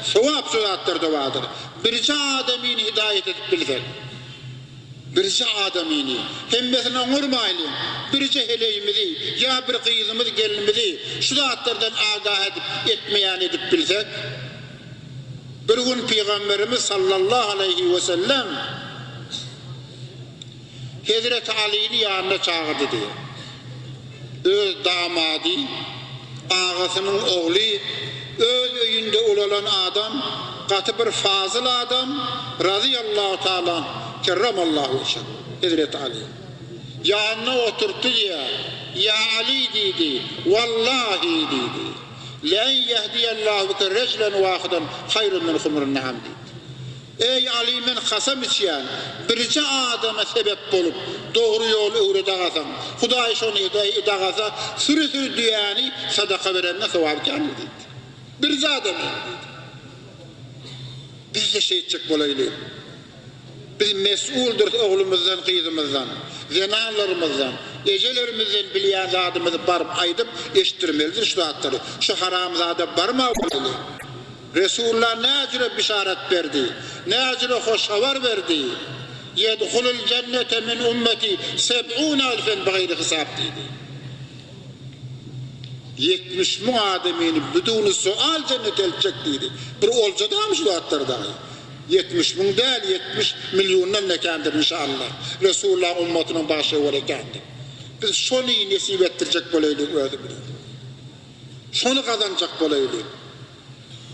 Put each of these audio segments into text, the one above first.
sevap zatlar da vardır. Birisi adamini hidayet edip bilsek. Birisi adamini hemmesine vurmaylı. Birisi heleyimizi ya bir kıyızımız gelinimizi şu zatlardan agah edip etmeyen edip bilsek. Bir gün Peygamberimiz sallallahu aleyhi ve sellem Hazreti Ali'ni yanına çağırdı diyor. Öz damadı, ağasının oğlu, öz öyünde olan adam, katı bir fazıl adam, radıyallahu ta'ala, kerramallahu işe, Hazreti Ali. Yanına oturttu diye, ya Ali dedi, vallahi dedi, len yehdiyallahu ke reclen vahiden hayrun min humurun na'am dedi. Ey Ali men kasam içiyen, birisi adama sebep bolup, doğru yolu öğretagasan, Hudaý şonu edagasa, sürü diyani sadaka verenine sevap kâni dedi. Birisi adamı dedi. Biz de şehitçik bolaylı. Biz mesuldür oğlumuzdan, kızımızdan, zenalarımızdan, ecelerimizden bilyen zadımızı barıp aydıp eşittirmelidir şu zatları. Şu haramzade barma bolaylı. Resulullah ne acıra bişaret verdi, ne acıra hoş haber verdi. Yedhulul cennete min ümmeti 70.000 bigayri hesap dedi. 70 bin adamini bütünü sual cennet elçek dedi. Bir olca da mı şu zatlarda? 70 bin değil, 70 milyondan nekendir inşallah. Resulullah ümmetinin başı olekendir. Biz şunu nesip ettirecek böyleydik öyle bir. Şunu kazanacak böyleydik.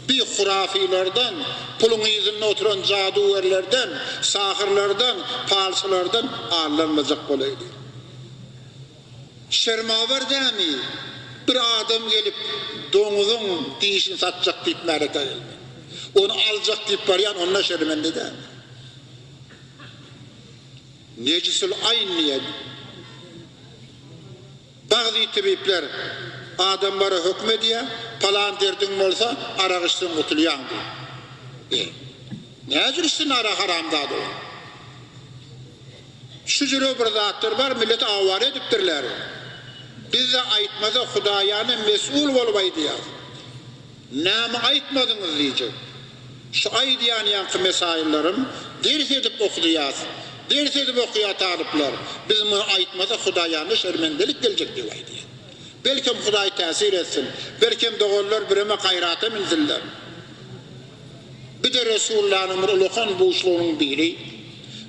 Bir hurafilerden, pulun izinde oturan caduverlerden, sahirlerden, falsalardan ağırlanmayacak böyleydi. Şermaver değil mi? Bir adam gelip domuzun dişini satacak deyip merete geldi. Onu alacak deyip barayan onunla şermendi değil mi? Necisül ayn niye? Bazı tabipler adamlara hükmediyor, falan derdin olsa arak içsin kutulayan diyor. Ne acır içsin arak haramdadı o? Şu cürü bir zattır var, milleti avar ediptirler. Bize aytmaza Hudayanı mesul olmaydı ya. Namı aytmadınız diyecek. Şu aydiyan yankı mesaillerim ders edip okuduyaz. Ders edip okuya talipler. Biz bunu aytmaza Hudayanı şermendelik gelecek diyor aydiyan. Belki Huday tesir etsin. Belki doğullar birime gayrata minziller. Bir de Resulullah'ın ulukan buğuşluğunun biri.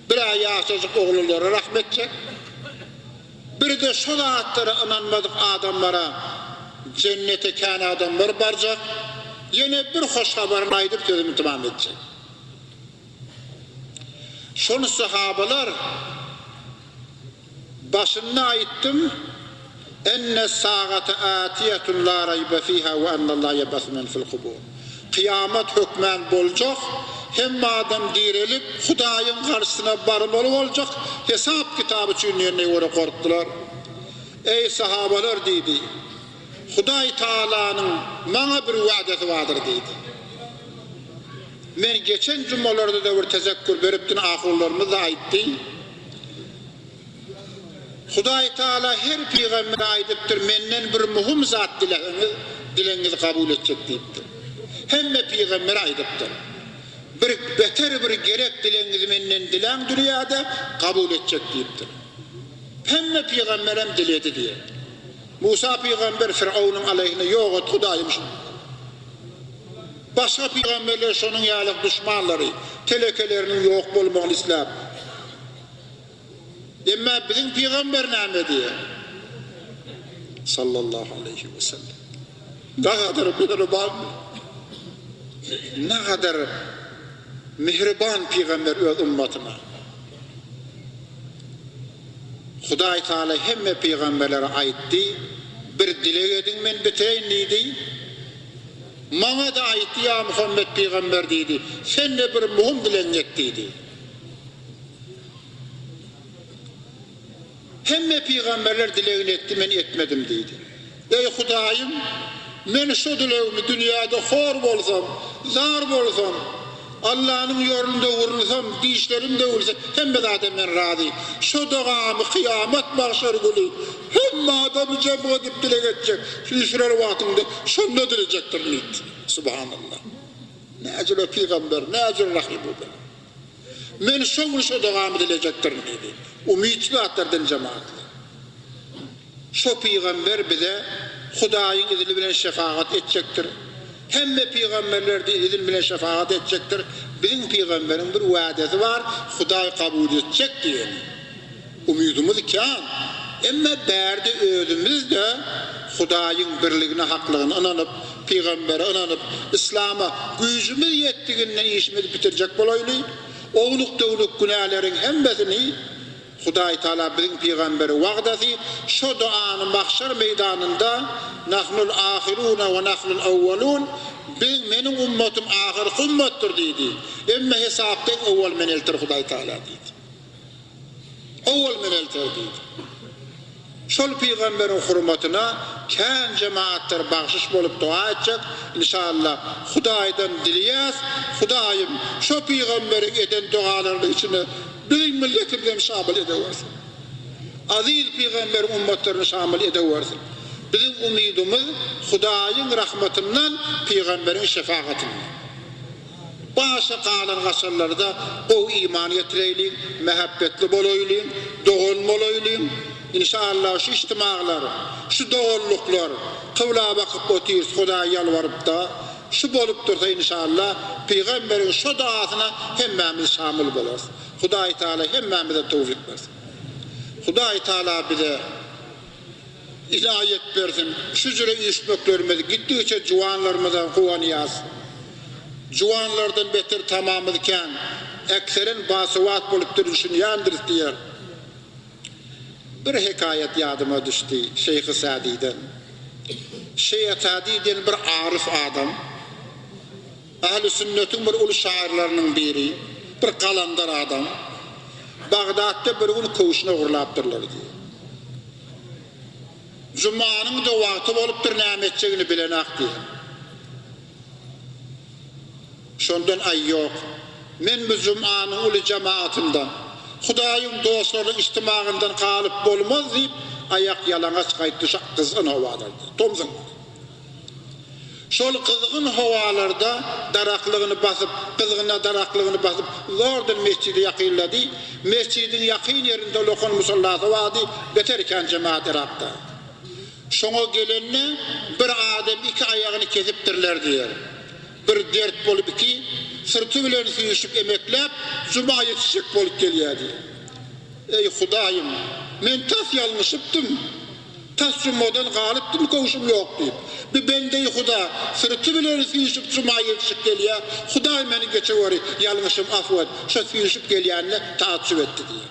Bir ayaksızlık oğulları rahmetçek. Bir de şu zatlara inanmadık adamlara cennete kâne adamlar baracak. Yine bir hoş haberini aydıp sözümü tamam edecek. Şunu sahabalar başına aittim. Enne sâgate âtiyetun lâ raybe fîhâ ve ennallâh yebesmen fil kubûr. Kıyamet hükmen bolacak. Hem adam direlip Hudaýyň karşısına barmalı olacak. Hesap kitabı çünlerine göre korktular. Ey sahabalar dedi. Hudaý Taala'nın bana bir vaadeti vardır dedi. Men geçen cümlelarda da bir tezekkür beriptin ahirlerimiz aytti. Hudaý Taala her peygambere aydıptır. Menden bir muhim zat dileniz kabul edecek deyiptir. Hemme peygambere aydıptır. Bir beter bir gerek dileniz menden dilen dünyada kabul edecek deyiptir. Hemme peygamberem diledi diye. Musa peygamber Firavun'un aleyhine yok et Hudaýymış. Başka peygamberler şonun yalık düşmanları, telekelerinin yok bolmağını islam. Ama bizim peygamber näme diye? Sallallahu aleyhi ve sellem. Ne kadar mihriban, ne kadar mihriban peygamber öz ümmetine. Hudaý Taala hemme peygamberlere aytdy. Bir dile edin men biteyin neydi? Mana da aytdy ya Muhammed peygamber dedi. Sen de bir muhim dilen etdiydi. Hemme peygamberler dileğini etti, men etmedim dedi. Ey Hudaýym, men şu dileğimi dünyada hor bolsam, zar bolsam, Allah'ın yolunda vurulsam, dişlerim de vurulsa, hemme zaten men razı. Şu doğamı kıyamet mahşer günü, hemme adamı cem edip dilek edecek. Şu işler vaktinde şunu dilecektir nit. Subhanallah. Näjil o peygamber, näjil rahim bu. Men şu devam edilecektir dedi. Umidli atlardan cemaat. Şu peygamber bize Hudaýyň izini bilen şefaat edecektir. Hemme peygamberler de izin bilen şefaat edecektir. Bizim peygamberin bir vaadesi var, Hudaý kabul edecek diye. Umidimiz kan. Emma bärde özümüz de Hudaýyň birligine, haklygyna inanyp, peýgambere inanyp, İslam'a güýjümiz ýetdiginden işimizi bitirecek bolaýly. Oğluk döwlük günahların hemmesini Hudaý Taala bizim peýgamberi wagdasy şu duany mahşer meydanında nahnul ahiruna ve nahnul awwalun menin ummatum ahir ummatdır dedi. Emma hesapdan awwal men eltir Hudaý Taala dedi. Awwal men eltir dedi. Şol peýgamberin hurmatyna kän jemaatlar bagşyş bolup dua etjek. İnşallah Hudaýdan dilýäs, Hudaýym şu peýgamberin eden dualaryň içine bizim milletimizden şamil edeversin. Aziz peýgamber ummatlaryny şamil edeversin. Bizim umidimiz Hudaýyň rahmetinden, peýgamberin şefaatinden. Başa kalan gasarlarda o iman getireylik, mehabbetli bolaýlyk, dogon bolaýlyk. İnşallah şu içtimağlar, şu doğulluklar, kıvla bakıp oturuz, Hudaýa yalvarıp da, şu bolup dursa inşallah, Peygamberin şu duasına hemmemiz şamil boluruz. Hudaý Taala hemmemize tevfik versin. Hudaý Taala bize ilahiyet versin. Şu jüre işmeklerimiz gittikçe juwanlarymyzdan kuwanýas. Juwanlardan beter tamamyken ekseren basywat bolup duruşyny ýandyrys diýer. Bir hikayet yadıma düştü Şeyh-i Sadi'den. Şeyh-i Sadi'den bir arif adam, Ahl-i Sünnet'in bir ulu şairlerinin biri, bir kalandar adam, Bağdat'ta bir gün koğuşuna uğurlaptırlar diye. Cuma'nın da vakti olupdur nämetçegini bilenak diye. Şondan ay yok. Men bu Cuma'nın ulu cemaatinden, Hudaýyň dostlaryň içtimağından kalıp bolmaz diýip ayak yalaňaç gaýtdyşak kızgın hawalarda. Tomzun. Şol kızgın hawalarda daraklygyny basyp, kızgyna daraklygyny basyp, zordan mescidi ýakynlady. Mescidin ýakyn ýerinde lokon musallasy wady, beterken jemaat erapda. Şoňa gelenne bir adam iki ayagyny kesipdirler diýer. Bir dert bolup iki sırtı bilen süýüşüp emeklep Cuma yetişik bolup gelýärdi. Ey Hudaýym, men tas ýalňyşypdym. Tas Cuma'dan galypdym, koşum ýok diýip. Bir bende Huda sırtı bilen süýüşüp Cuma yetişik gelýär. Hudaý meni geçeweri, ýalňyşym afwat. Şo süýüşüp gelýänle taatsyp etdi diýer.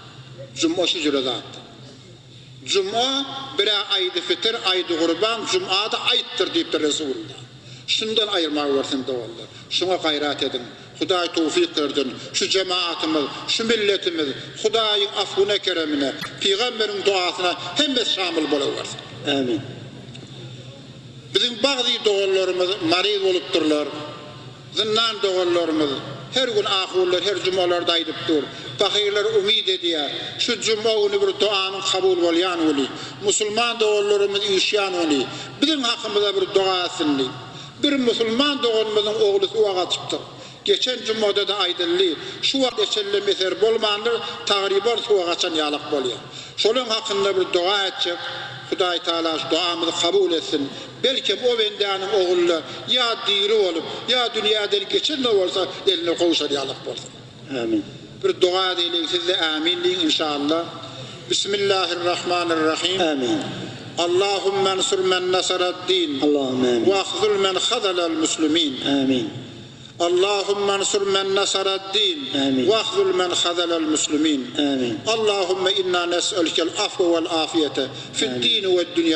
Cuma şu jüre zatdy. Cuma bir aýdy fitr, aýdy gurban, Cuma da aýtdyr diýipdir Resulullah. Şundan ayırmak versin doğallar. Şuna gayret edin. Hudaý tawfik berdin. Şu cemaatimiz, şu milletimiz, Hudaýyň afwyna keremine, Peýgamberin duasyna hemmes şamil bolaversin. Amin. Bizim bazı doğallarımız mariz bolupdurlar. Zinnan doğallarımız her gün ahurlar, her cumalarda aýdyp dur. Fakirler umid edýär. Şu cuma günü bir duanyň kabul bolýan boli. Musulman doğallarymyz işýan boli. Bizim hakkımızda bir dua etsinler. Bir Müslüman doğanmazın oğlu suğa çıktı. Geçen cumada da aydınlı, şu vakit eşelle meser bolmandır, tağribar suğa kaçan yalık bolýar. Şolun hakkında bir dua edecek, Hudaý Taala duamızı kabul etsin. Belki o bendenin oğullu ya diri olup, ya dünyadan geçen de olsa eline kavuşar yalık bolsun. Amin. Bir dua edelim, siz de amin deyin inşallah. Bismillahirrahmanirrahim. Amin. Allahümme ensur men nasaraddin. Allahümme amin. Ve ahzul men khazalal muslimin. Amin. Allahümme ensur men nasaraddin. Amin. Ve ahzul men khazalal muslimin. Amin. Allahümme inna nes'elkel afve vel afiyete fid din ve dünya.